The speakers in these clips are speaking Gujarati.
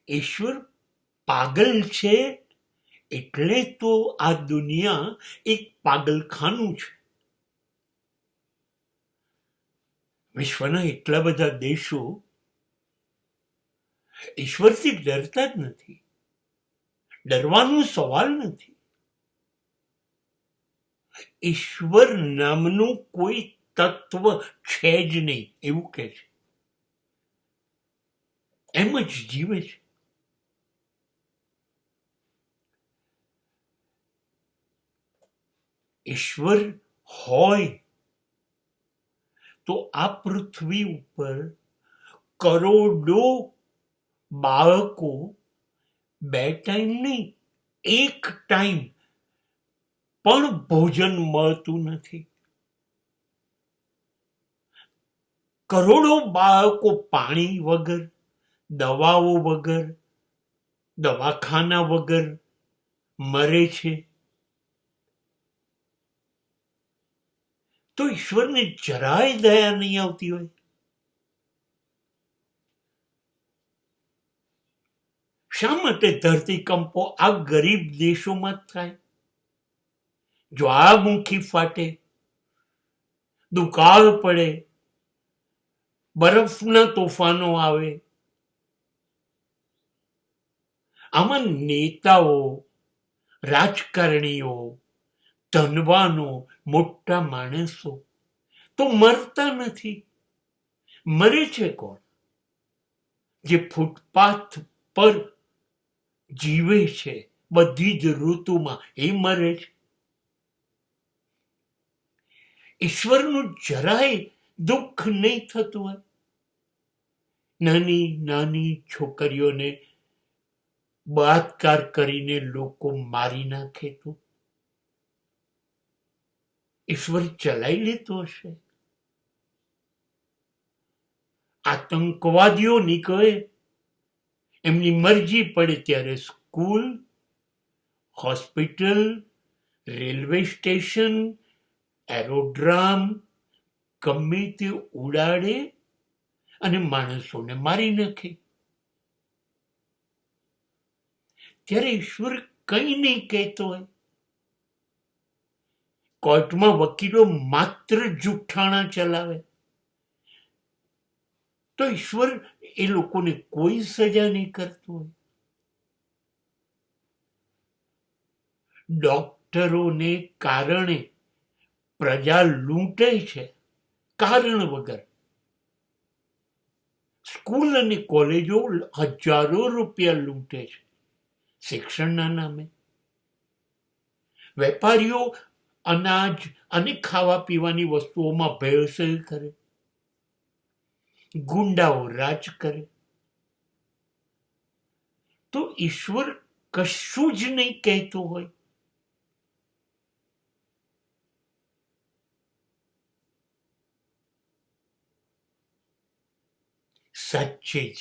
ઈશ્વર પાગલ છે એટલે તો આ દુનિયા એક પાગલખાનું છે. વિશ્વના એટલા બધા દેશો ઈશ્વરથી ડરતા જ નથી. ડરવાનો સવાલ નથી. ઈશ્વર નામનું કોઈ તત્વ છે જ નહીં એવું કહે છે. એમ જ જીવે છે. ઈશ્વર હોય તો આ પૃથ્વી ઉપર કરોડો બાળકો 2 ટાઈમ નહીં, 1 ટાઈમ પણ ભોજન મળતું નથી. કરોડો બાળકો પાણી વગર, દવાઓ વગર, દવાખાના વગર મરે છે. તો ઈશ્વરને જરાય દયા નહીં આવતી હોય. શા માટે ધરતીકંપો આ ગરીબ દેશોમાં જ થાય? જ્વાળામુખી ફાટે, દુકાળ પડે, બરફના તોફાનો આવે. આમાં નેતાઓ, રાજકારણીઓ, ધનવાનો, મોટા માણસો તો મરતા નથી. મરે છે કોણ? જે ફૂટપાથ પર જીવે છે બધી જ ઋતુમાં, એ મરે છે. ઈશ્વરનું જરાય દુઃખ નહીં થતું હોય. નાની નાની છોકરીઓને બળાત્કાર કરીને લોકો મારી નાખે તો ઈશ્વર ચલાવી લેતો હશે? આતંકવાદીઓ નીકળે, એમની મરજી પડે ત્યારે school, hospital, railway station, aerodrome ગમે તે ઉડાડે અને માણસોને મારી નાખે. ત્યારે ઈશ્વર કંઈ નહીં કહેતો હોય. કોર્ટમાં વકીલો માત્ર જુઠ્ઠાણા ચલાવે તો ઈશ્વર એ લોકોને કોઈ સજા નહીં કરતો હોય. ડોક્ટરોને કારણે પ્રજા લૂંટે છે કારણ વગર. સ્કૂલ અને કોલેજો હજારો રૂપિયા લૂંટે છે શિક્ષણના નામે. વેપારીઓ અનાજ અને ખાવા પીવાની વસ્તુઓમાં ભેળસેળ કરે. ગુંડાઓ રાજ કરે. તો ઈશ્વર કશું જ નહીં કહેતો હોય. સાચે જ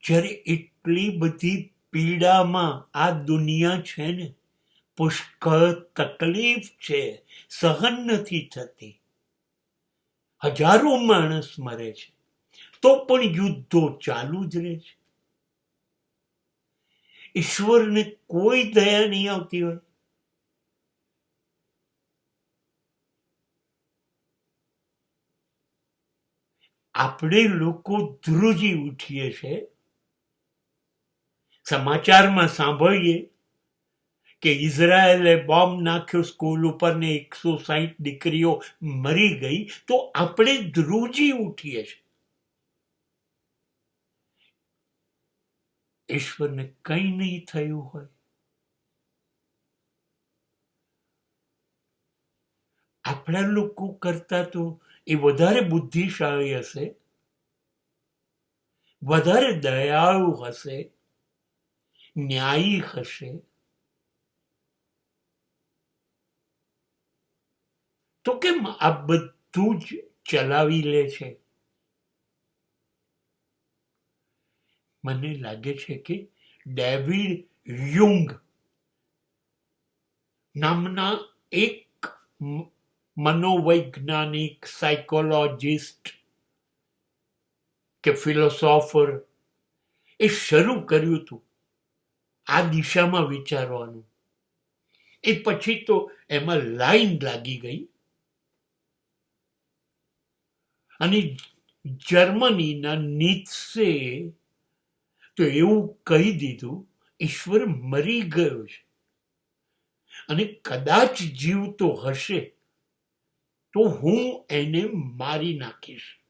જ્યારે એટલી બધી પીડામાં આ દુનિયા છે ને, પુષ્કળ તકલીફ છે, સહન નથી થતી, હજારો માણસ મરે છે, તો પણ યુદ્ધો ચાલુ જ રહે છે. ઈશ્વરને કોઈ દયા નહીં આવતી હોય. આપણે લોકો ધ્રુજી ઉઠીએ છીએ. સમાચારમાં સાંભળીએ કે ઇઝરાયેલે બોમ્બ નાખ્યો સ્કૂલ ઉપર ને 160 દીકરીઓ મરી ગઈ, તો આપણે ધ્રુજી ઉઠીએ છીએ. ઈશ્વરને કંઈ નહીં થયું હોય. આપણા લોકો કરતા તો એ વધારે બુદ્ધિશાળી હશે, વધારે દયાળુ હશે, ન્યાયી હશે. તો કેમ આ બધું જ ચલાવી લે છે? મને લાગે છે કે ડેવિડ યુંગ નામના એક મનોવૈજ્ઞાનિક, સાયકોલોજિસ્ટ કે ફિલોસોફર, એ શરૂ કર્યું હતું આ દિશામાં વિચારવાનું. એ પછી તો એમાં લાઈન લાગી ગઈ અને જર્મનીના નીત્સે તો એવું કહી દીધું ઈશ્વર મરી ગયો છે અને કદાચ જીવતો હશે તો હું એને મારી નાખીશ.